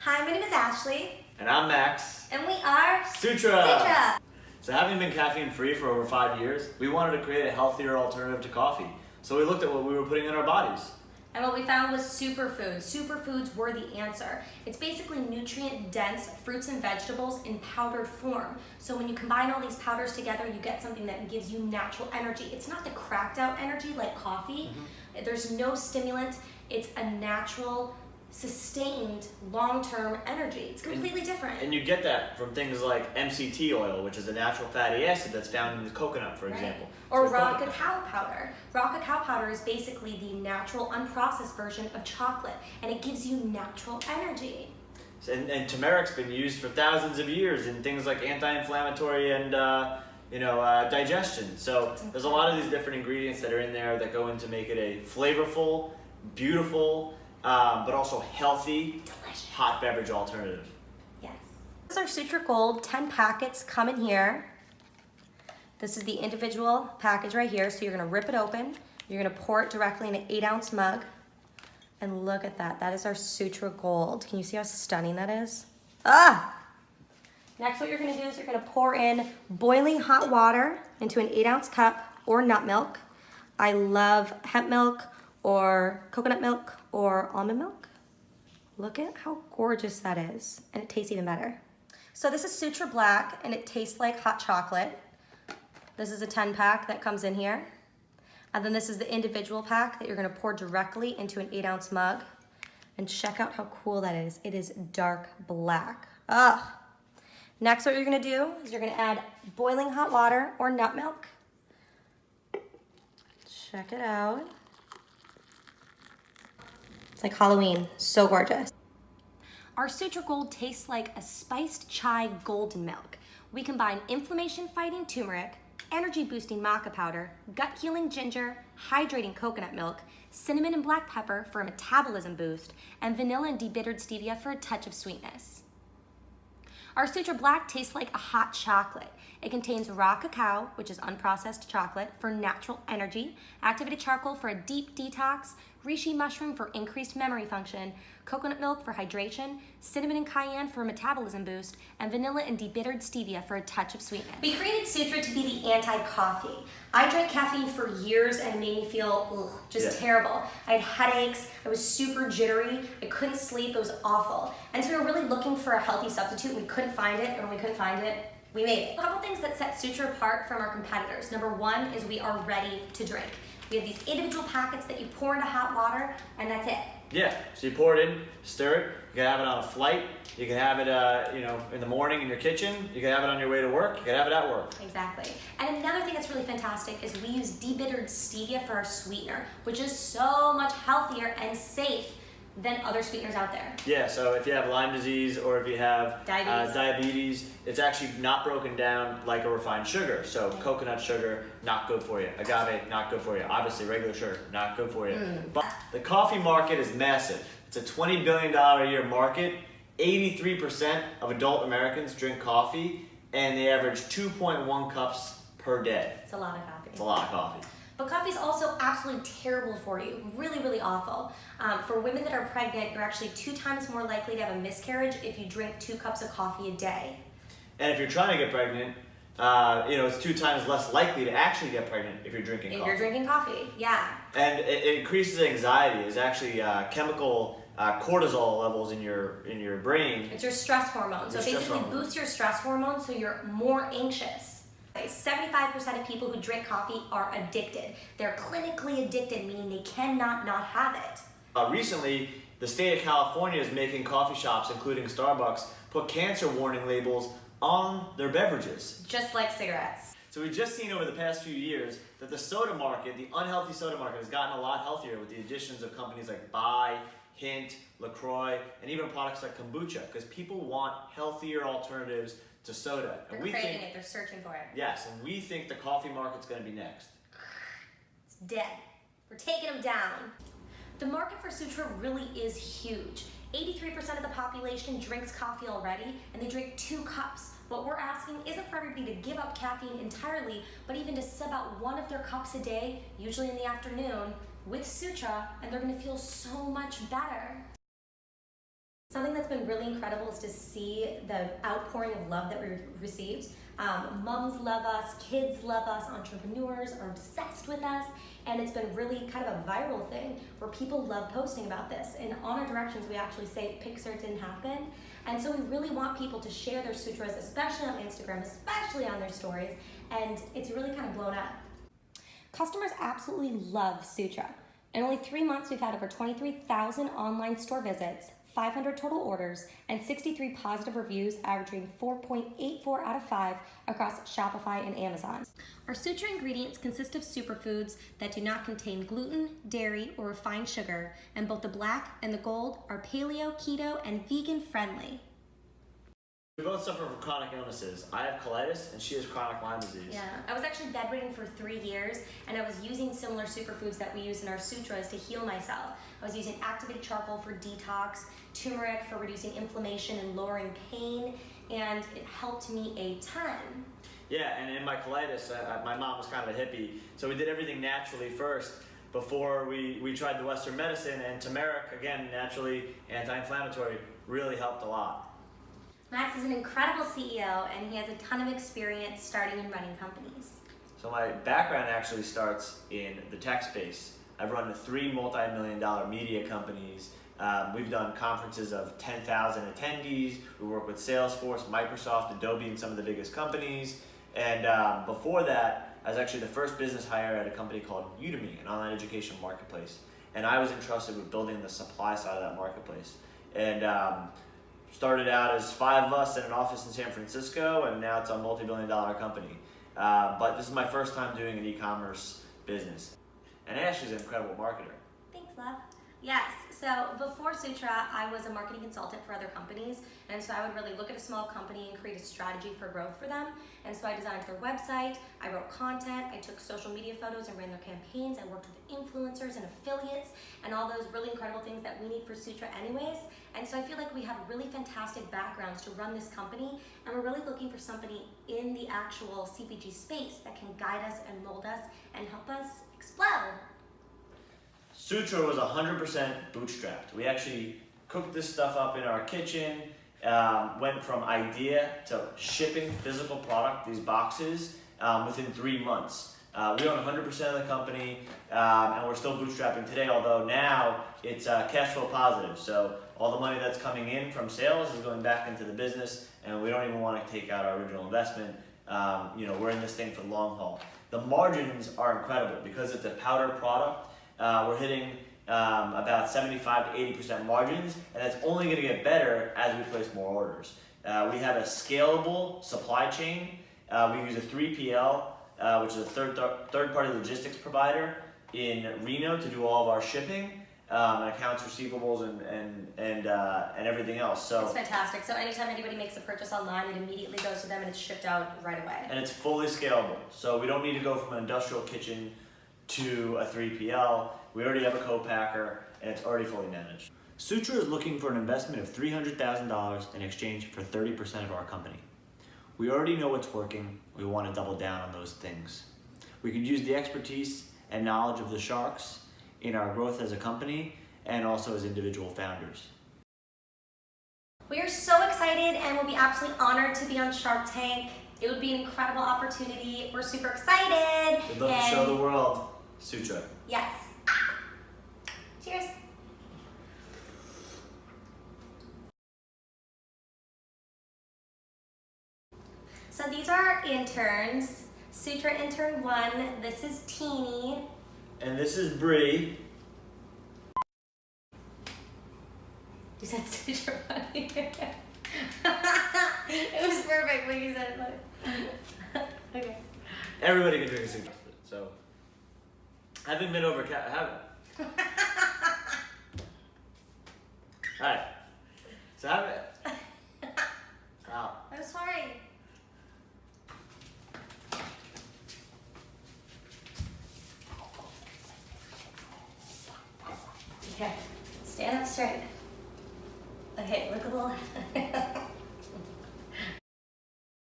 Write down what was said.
Hi, my name is Ashley. And I'm Max. And we are Sutra. So having been caffeine free for over 5 years, we wanted to create a healthier alternative to coffee. So we looked at what we were putting in our bodies. And what we found was superfoods. Superfoods were the answer. It's basically nutrient-dense fruits and vegetables in powdered form. So when you combine all these powders together, you get something that gives you natural energy. It's not the cracked out energy like coffee. There's no stimulant. It's a natural, sustained, long-term energy. It's completely different. And you get that from things like MCT oil, which is a natural fatty acid that's found in the coconut, for example. Or raw cacao powder. Raw cacao powder is basically the natural, unprocessed version of chocolate, and it gives you natural energy. And turmeric's been used for thousands of years in things like anti-inflammatory and digestion. So there's a lot of these different ingredients that are in there that go in to make it a flavorful, beautiful, but also healthy, delicious hot beverage alternative. Yes. This is our Sutra Gold. 10 packets come in here. This is the individual package right here. So you're gonna rip it open. You're gonna pour it directly in an 8-ounce mug. And look at that. That is our Sutra Gold. Can you see how stunning that is? Next, what you're gonna do is you're gonna pour in boiling hot water into an 8-ounce cup or nut milk. I love hemp milk or coconut milk or almond milk. Look at how gorgeous that is. And it tastes even better. So this is Sutra Black and it tastes like hot chocolate. This is a 10-pack that comes in here. And then this is the individual pack that you're gonna pour directly into an 8-ounce mug. And check out how cool that is. It is dark black. Next, what you're gonna do is you're gonna add boiling hot water or nut milk. Check it out. It's like Halloween, so gorgeous. Our Sutra Gold tastes like a spiced chai golden milk. We combine inflammation-fighting turmeric, energy-boosting maca powder, gut-healing ginger, hydrating coconut milk, cinnamon and black pepper for a metabolism boost, and vanilla and debittered stevia for a touch of sweetness. Our Sutra Black tastes like a hot chocolate. It contains raw cacao, which is unprocessed chocolate, for natural energy, activated charcoal for a deep detox, reishi mushroom for increased memory function, coconut milk for hydration, cinnamon and cayenne for a metabolism boost, and vanilla and debittered stevia for a touch of sweetness. We created Sutra to be the anti-coffee. I drank caffeine for years and it made me feel terrible. I had headaches, I was super jittery, I couldn't sleep, it was awful. And so we were really looking for a healthy substitute and we couldn't find it, and when we couldn't find it, we made it. A couple things that set Sutra apart from our competitors. Number one is we are ready to drink. We have these individual packets that you pour into hot water, and that's it. Yeah, so you pour it in, stir it. You can have it on a flight. You can have it, in the morning in your kitchen. You can have it on your way to work. You can have it at work. Exactly. And another thing that's really fantastic is we use debittered stevia for our sweetener, which is so much healthier and safe than other sweeteners out there. Yeah, so if you have Lyme disease or if you have diabetes, it's actually not broken down like a refined sugar. So coconut sugar, not good for you. Agave, not good for you. Obviously regular sugar, not good for you. But the coffee market is massive. It's a $20 billion a year market. 83% of adult Americans drink coffee and they average 2.1 cups per day. It's a lot of coffee. It's a lot of coffee. But coffee is also absolutely terrible for you, really, really awful. For women that are pregnant, you're actually 2 times more likely to have a miscarriage if you drink 2 cups of coffee a day. And if you're trying to get pregnant, it's 2 times less likely to actually get pregnant if you're drinking coffee. If you're drinking coffee, yeah. And it increases anxiety. It's actually chemical cortisol levels in your brain. It's your stress hormone. So it basically boosts your stress hormone so you're more anxious. 75% of people who drink coffee are addicted. They're clinically addicted, meaning they cannot not have it. Recently, the state of California is making coffee shops, including Starbucks, put cancer warning labels on their beverages. Just like cigarettes. So we've just seen over the past few years that the soda market, the unhealthy soda market, has gotten a lot healthier with the additions of companies like Bai, Hint, LaCroix, and even products like kombucha, because people want healthier alternatives to soda. They're craving it, they're searching for it. Yes, and we think the coffee market's going to be next. It's dead. We're taking them down. The market for Sutra really is huge. 83% of the population drinks coffee already, and they drink 2 cups. What we're asking isn't for everybody to give up caffeine entirely, but even to sub out 1 of their cups a day, usually in the afternoon, with Sutra, and they're gonna feel so much better. Something that's been really incredible is to see the outpouring of love that we've received. Moms love us, kids love us, entrepreneurs are obsessed with us, and it's been really kind of a viral thing where people love posting about this. And on our directions, we actually say Pixar didn't happen. And so we really want people to share their sutras, especially on Instagram, especially on their stories, and it's really kind of blown up. Customers absolutely love Sutra. In only 3 months, we've had over 23,000 online store visits, 500 total orders, and 63 positive reviews, averaging 4.84 out of 5 across Shopify and Amazon. Our Sutra ingredients consist of superfoods that do not contain gluten, dairy, or refined sugar, and both the black and the gold are paleo, keto, and vegan friendly. We both suffer from chronic illnesses. I have colitis and she has chronic Lyme disease. Yeah, I was actually bedridden for 3 years, and I was using similar superfoods that we use in our sutras to heal myself. I was using activated charcoal for detox, turmeric for reducing inflammation and lowering pain, and it helped me a ton. Yeah, and in my colitis, my mom was kind of a hippie, so we did everything naturally first before we tried the Western medicine, and turmeric, again, naturally anti-inflammatory, really helped a lot. Max is an incredible CEO, and he has a ton of experience starting and running companies. So my background actually starts in the tech space. I've run 3 multi-million-dollar media companies. We've done conferences of 10,000 attendees. We work with Salesforce, Microsoft, Adobe, and some of the biggest companies. And before that, I was actually the first business hire at a company called Udemy, an online education marketplace. And I was entrusted with building the supply side of that marketplace. And started out as 5 of us in an office in San Francisco, and now it's a multi-billion-dollar company. But this is my first time doing an e-commerce business. And Ashley's an incredible marketer. Thanks, love. Yes, so before Sutra, I was a marketing consultant for other companies, and so I would really look at a small company and create a strategy for growth for them. And so I designed their website, I wrote content, I took social media photos and ran their campaigns, I worked with influencers and affiliates, and all those really incredible things that we need for Sutra anyways. And so I feel like we have really fantastic backgrounds to run this company, and we're really looking for somebody in the actual CPG space that can guide us and mold us and help us explode. Sutra was 100% bootstrapped. We actually cooked this stuff up in our kitchen, went from idea to shipping physical product, these boxes, within 3 months. We own 100% of the company, and we're still bootstrapping today, although now it's cash flow positive. So all the money that's coming in from sales is going back into the business, and we don't even want to take out our original investment. We're in this thing for the long haul. The margins are incredible because it's a powder product. We're hitting about 75 to 80% margins, and that's only going to get better as we place more orders. We have a scalable supply chain. We use a 3PL, which is a third-party logistics provider in Reno to do all of our shipping, accounts receivables, and everything else. So it's fantastic. So anytime anybody makes a purchase online, it immediately goes to them and it's shipped out right away. And it's fully scalable. So we don't need to go from an industrial kitchen to a 3PL. We already have a co-packer, and it's already fully managed. Sutra is looking for an investment of $300,000 in exchange for 30% of our company. We already know what's working. We want to double down on those things. We could use the expertise and knowledge of the sharks in our growth as a company and also as individual founders. We are so excited and will be absolutely honored to be on Shark Tank. It would be an incredible opportunity. We're super excited. We'd love to show the world Sutra. Yes. Cheers. So these are our interns. Sutra intern 1, this is Teeny. And this is Bree. You said Sutra funny. It was perfect when you said it. Okay. Everybody can drink a Sutra. So, haven't been over haven't. Alright. So have it. Wow. I'm sorry. Okay. Stand up straight. Okay, look a little.